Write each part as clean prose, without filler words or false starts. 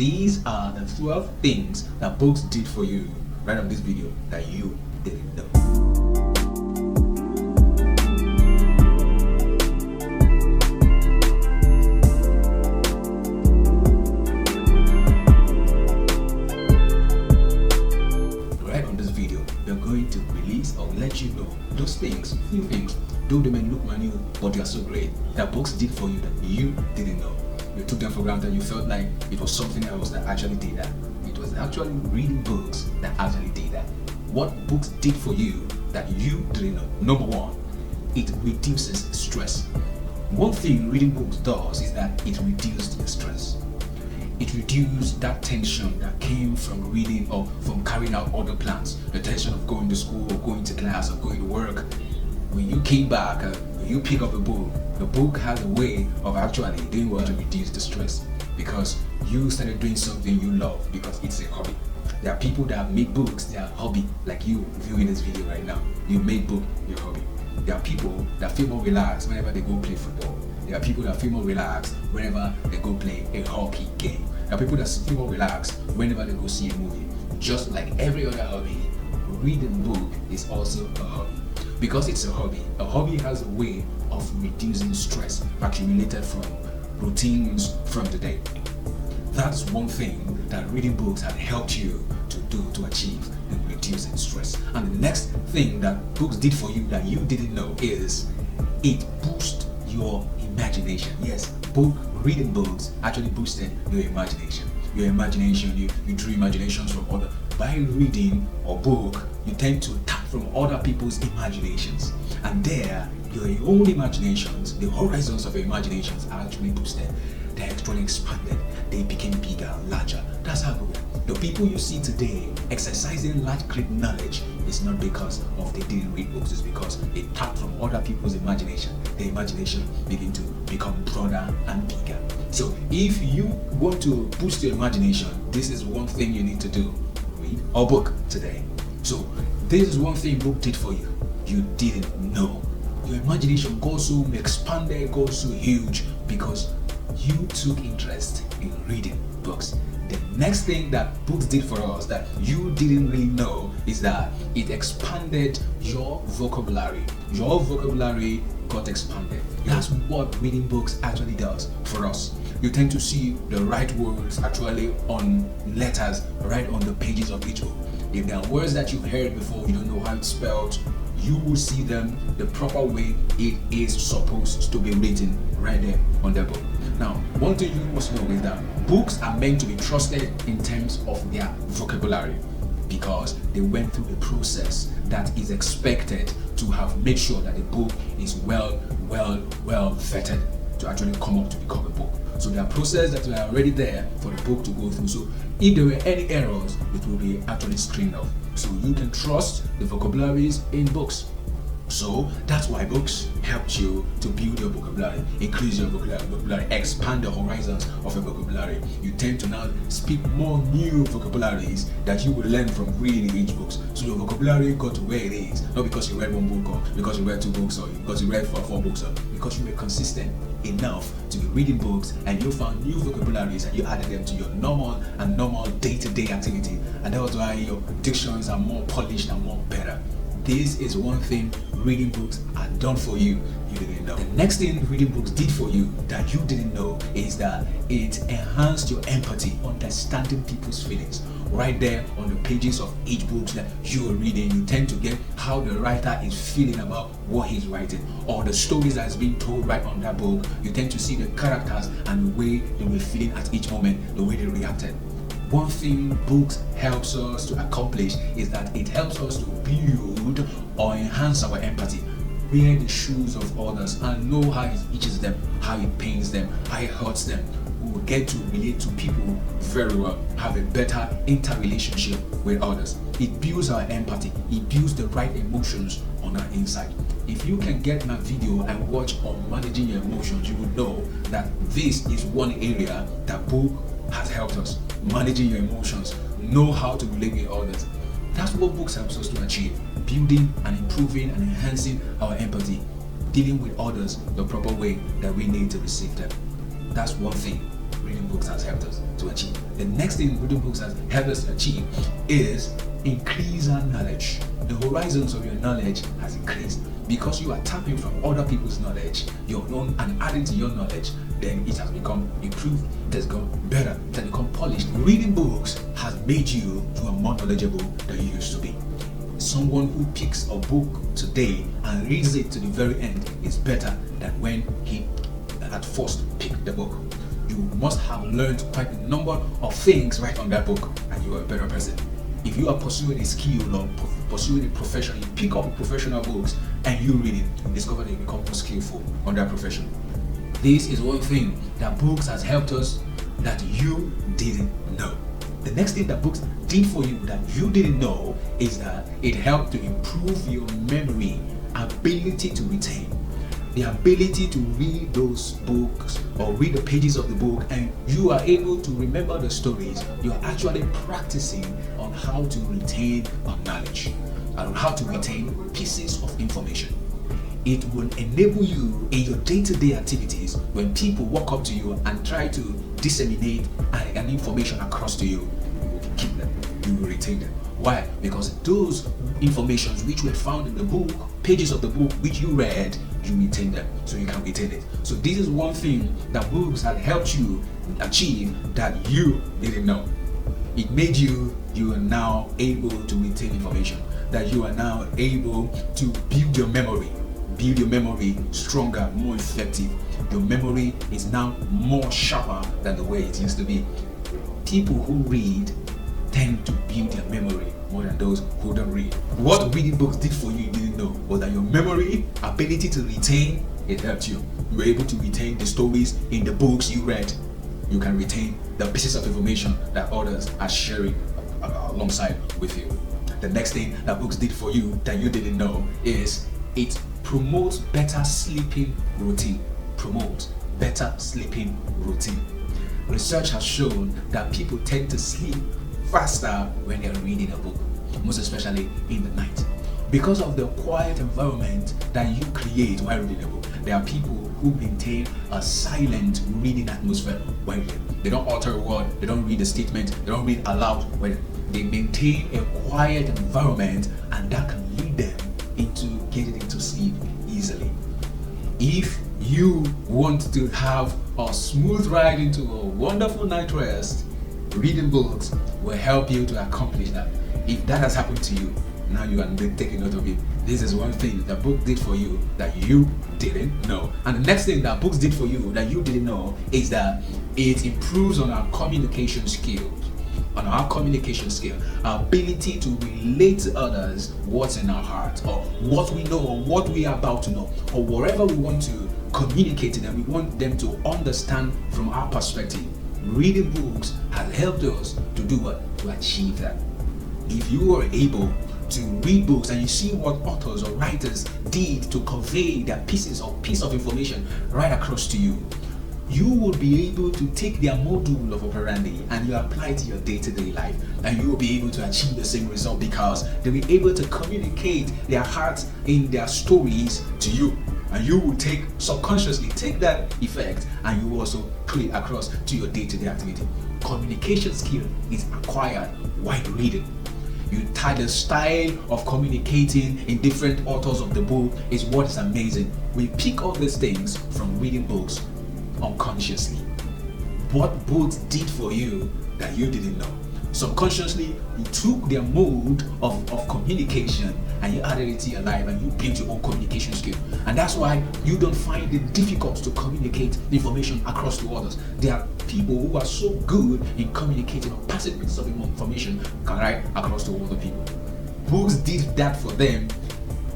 these are the 12 things that books did for you right on this video that you didn't know. Right on this video, we're going to release or let you know those things, few things, though they may look minute, but they are so great that books did for you that you didn't know. You took them for granted, you felt like it was something else that actually did that. It was actually reading books that actually did that. What books did for you that you didn't know? Number one, it reduces stress. One thing reading books does is that it reduces your stress. It reduced that tension that came from reading or from carrying out other plans. The tension of going to school or going to class or going to work. When you came back, when you pick up a book, the book has a way of actually doing what to reduce the stress, because you started doing something you love because it's a hobby. There are people that make books their hobby, like you viewing this video right now. You make book your hobby. There are people that feel more relaxed whenever they go play football. There are people that feel more relaxed whenever they go play a hockey game. There are people that feel more relaxed whenever they go see a movie. Just like every other hobby, reading book is also a hobby. Because it's a hobby has a way of reducing stress accumulated from routines from the day. That's one thing that reading books have helped you to do, to achieve and reducing stress. And the next thing that books did for you that you didn't know is it boosts your imagination. Yes, reading books actually boosted your imagination. Your imagination, you drew imaginations from other. By reading a book, you tend to tap from other people's imaginations, and there your own imaginations, the horizons of your imaginations are actually boosted. They're actually expanded. They became bigger, larger. That's how the people you see today exercising large great knowledge is not because of they didn't read books, it's because they tapped from other people's imagination. Their imagination begin to become broader and bigger. So if you want to boost your imagination, this is one thing you need to do. Read a book today. So this is one thing book did for you you didn't know. Your imagination goes so expanded, goes so huge because you took interest in reading books. The next thing that books did for us that you didn't really know is that it expanded your vocabulary. Your vocabulary got expanded. That's what reading books actually does for us. You tend to see the right words actually on letters right on the pages of each book. If there are words that you've heard before, you don't know how it's spelled, you will see them the proper way it is supposed to be written right there on the book. Now, one thing you must know is that books are meant to be trusted in terms of their vocabulary because they went through a process that is expected to have made sure that the book is well vetted to actually come up to become a book. So there are processes that are already there for the book to go through. So if there were any errors, it will be actually screened off. So you can trust the vocabularies in books. So that's why books help you to build your vocabulary, increase your vocabulary, expand the horizons of your vocabulary. You tend to now speak more new vocabularies that you will learn from reading each books. So your vocabulary got to where it is, not because you read one book or because you read two books or because you read four books, or because you were consistent enough to be reading books and you found new vocabularies and you added them to your normal day-to-day activity, and that was why your dictionaries are more polished and more better. This is one thing reading books are done for you didn't know. The next thing reading books did for you that you didn't know is that it enhanced your empathy, understanding people's feelings. Right there on the pages of each book that you are reading, you tend to get how the writer is feeling about what he's writing, or the stories that's being told right on that book. You tend to see the characters and the way they were feeling at each moment, the way they reacted. One thing books helps us to accomplish is that it helps us to build or enhance our empathy. Wear the shoes of others and know how it itches them, how it pains them, how it hurts them. We will get to relate to people very well, have a better interrelationship with others. It builds our empathy, it builds the right emotions on our inside. If you can get my video and watch on managing your emotions, you will know that this is one area that book has helped us. Managing your emotions, know how to relate with others. That's what books helps us to achieve, building and improving and enhancing our empathy, dealing with others the proper way that we need to receive them. That's one thing reading books has helped us to achieve. The next thing reading books has helped us to achieve is increase our knowledge. The horizons of your knowledge has increased because you are tapping from other people's knowledge, your own, and adding to your knowledge. Then it has become improved, it has gone better, it has become polished. Reading books has made you more knowledgeable than you used to be. Someone who picks a book today and reads it to the very end is better than when he at first picked the book. You must have learned quite a number of things right on that book, and you are a better person. If you are pursuing a skill or pursuing a profession, you pick up professional books and you read it, you discover that you become more skillful on that profession. This is one thing that books has helped us that you didn't know. The next thing that books did for you that you didn't know is that it helped to improve your memory, ability to retain. The ability to read those books or read the pages of the book and you are able to remember the stories. You're actually practicing on how to retain knowledge and on how to retain pieces of information. It will enable you in your day-to-day activities. When people walk up to you and try to disseminate an information across to you, you will keep them, you will retain them. Why? Because those informations which were found in the book, pages of the book which you read, you retain them, so you can retain it. So this is one thing that books have helped you achieve that you didn't know. It made you are now able to retain information, that you are now able to build your memory stronger, more effective. Your memory is now more sharper than the way it used to be. People who read tend to build their memory more than those who don't read. What reading books did for you didn't know was that your memory, ability to retain, it helped you. You were able to retain the stories in the books you read. You can retain the pieces of information that others are sharing alongside with you. The next thing that books did for you that you didn't know is it promotes better sleeping routine. Research has shown that people tend to sleep faster when they're reading a book, most especially in the night. Because of the quiet environment that you create while reading a book, there are people who maintain a silent reading atmosphere while reading. They don't utter a word, they don't read a statement, they don't read aloud. When they maintain a quiet environment, and that can lead them into getting into sleep easily. If you want to have a smooth ride into a wonderful night rest, reading books will help you to accomplish that. If that has happened to you, now you can take a note of it. This is one thing that book did for you that you didn't know. And the next thing that books did for you that you didn't know is that it improves on our communication skills. Our ability to relate to others what's in our heart, or what we know, or what we are about to know, or whatever we want to communicate to them. We want them to understand from our perspective. Reading books has helped us to do what? To achieve that. If you are able to read books and you see what authors or writers did to convey their piece of information right across to you, you will be able to take their module of operandi and you apply it to your day-to-day life, and you will be able to achieve the same result because they'll be able to communicate their hearts in their stories to you, and you will subconsciously take that effect and you will also put it across to your day-to-day activity. Communication skill is acquired while reading. The style of communicating in different authors of the book is what is amazing. We pick all these things from reading books unconsciously. What books did for you that you didn't know? Subconsciously, you took their mode of communication and you added it to your life and you built your own communication skill. And that's why you don't find it difficult to communicate information across to others. There are people who are so good in communicating or passing bits of information right across to other people. Books did that for them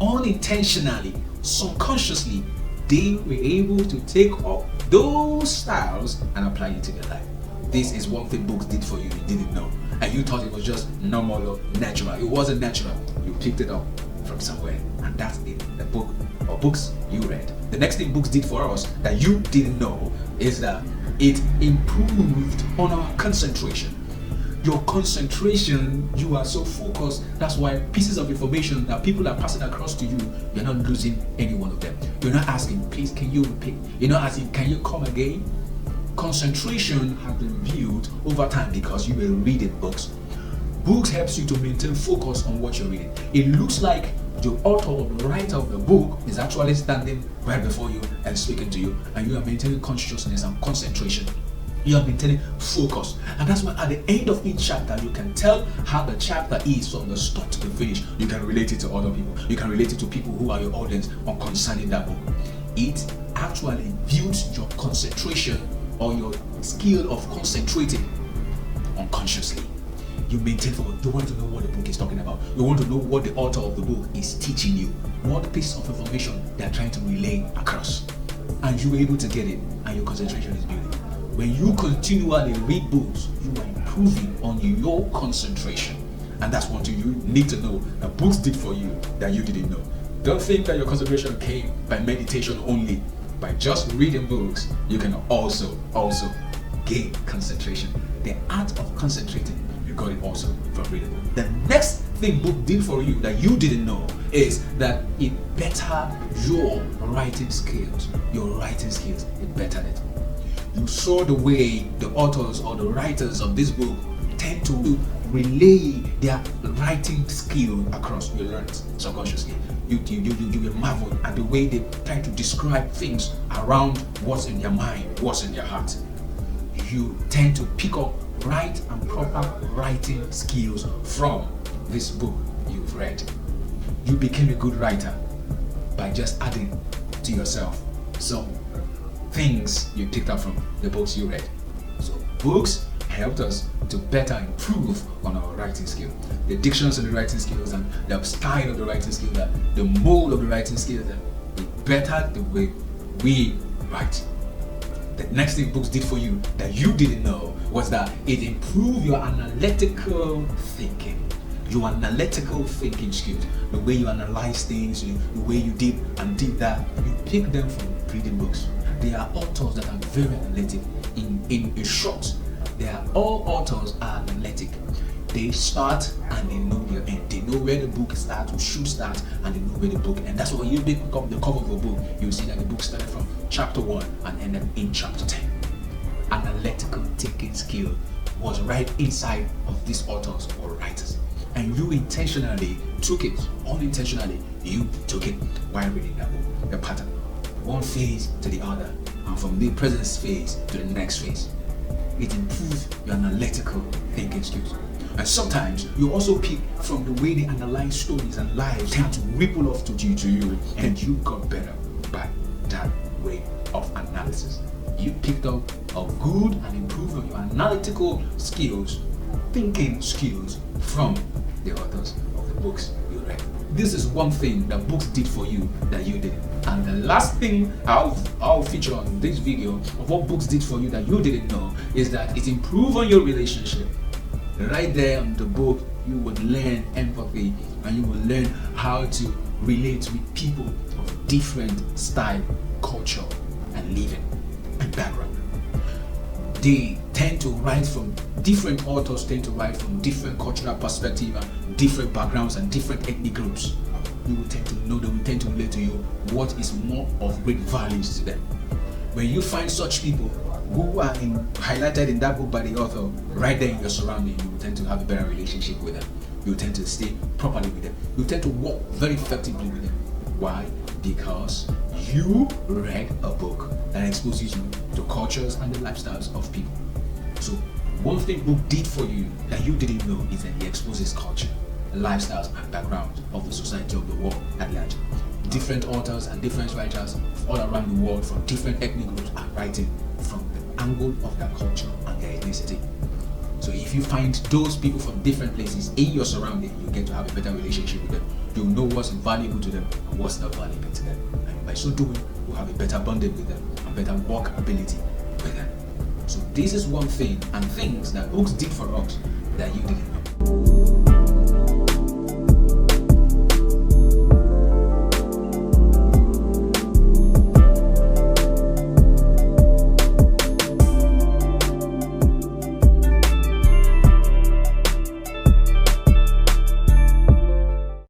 unintentionally, subconsciously. They were able to take up those styles and apply it to their life. This is one thing books did for you didn't know, and you thought it was just normal or natural. It wasn't natural. You picked it up from somewhere, and that's it. The book or books you read. The next thing books did for us that you didn't know is that it improved on our concentration. Your concentration, you are so focused. That's why pieces of information that people are passing across to you, you're not losing any one of them. You're not asking, please, can you repeat? You're not asking, can you come again? Concentration has been built over time because you were reading books. Books helps you to maintain focus on what you're reading. It looks like the author or the writer of the book is actually standing right before you and speaking to you, and you are maintaining consciousness and concentration. You are maintaining focus, and that's why at the end of each chapter you can tell how the chapter is from the start to the finish. You can relate it to other people. You can relate it to people who are your audience on concerning that book. It actually builds your concentration or your skill of concentrating unconsciously. You maintain focus. You want to know what the book is talking about. You want to know what the author of the book is teaching you, what piece of information they are trying to relay across, and you are able to get it, and your concentration is building. When you continually read books, you are improving on your concentration, and that's one thing you need to know that books did for you that you didn't know. Don't think that your concentration came by meditation only. By just reading books, you can also gain concentration. The art of concentrating, you got it also from reading. The next thing book did for you that you didn't know is that it bettered your writing skills. Your writing skills, it bettered it. You saw the way the authors or the writers of this book tend to relay their writing skill across. You learned subconsciously. You will marvel at the way they try to describe things around what's in their mind, what's in their heart. You tend to pick up right and proper writing skills from this book you've read. You became a good writer by just adding to yourself some things you picked up from the books you read. So books helped us to better improve on our writing skill. The dictions of the writing skills and the style of the writing skills, the mold of the writing skills, it bettered the way we write. The next thing books did for you that you didn't know was that it improved your analytical thinking. Your analytical thinking skills, the way you analyze things, the way you did that, you pick them from reading books. There are authors that are very analytic. In short, all authors are analytic. They start and they know their end. They know where the book starts, or should start, and they know where the book ends. That's why you pick up the cover of a book, you see that the book started from chapter 1 and ended in chapter 10. Analytical thinking skill was right inside of these authors or writers. And you intentionally took it, unintentionally, you took it while reading that book. The pattern, one phase to the other, and from the present phase to the next phase. It improves your analytical thinking skills. And sometimes you also pick from the way they analyze stories and lives tend to ripple off to you, and you got better by that way of analysis. You picked up a good and improved on your analytical skills, thinking skills from the authors of the books you read. This is one thing that books did for you that you didn't. And the last thing I'll feature on this video of what books did for you that you didn't know is that it improved on your relationship. Right there on the book, you would learn empathy and you will learn how to relate with people of different style, culture, and living and background. They tend to write from different authors, tend to write from different cultural perspectives and different backgrounds and different ethnic groups. You will tend to know, they will tend to relate to you what is more of great values to them. When you find such people who are highlighted in that book by the author, right there in your surrounding, you will tend to have a better relationship with them. You will tend to stay properly with them. You will tend to work very effectively with them. Why? Because you read a book that exposes you to cultures and the lifestyles of people. So one thing book did for you that you didn't know is that it exposes culture, lifestyles and backgrounds of the society of the world at large. Different authors and different writers all around the world from different ethnic groups are writing from the angle of their culture and their ethnicity. So if you find those people from different places in your surrounding, you get to have a better relationship with them. You'll know what's valuable to them and what's not valuable to them. And by so doing, you'll have a better bonding with them and better work ability with them. So this is one thing and things that books did for us that you didn't know.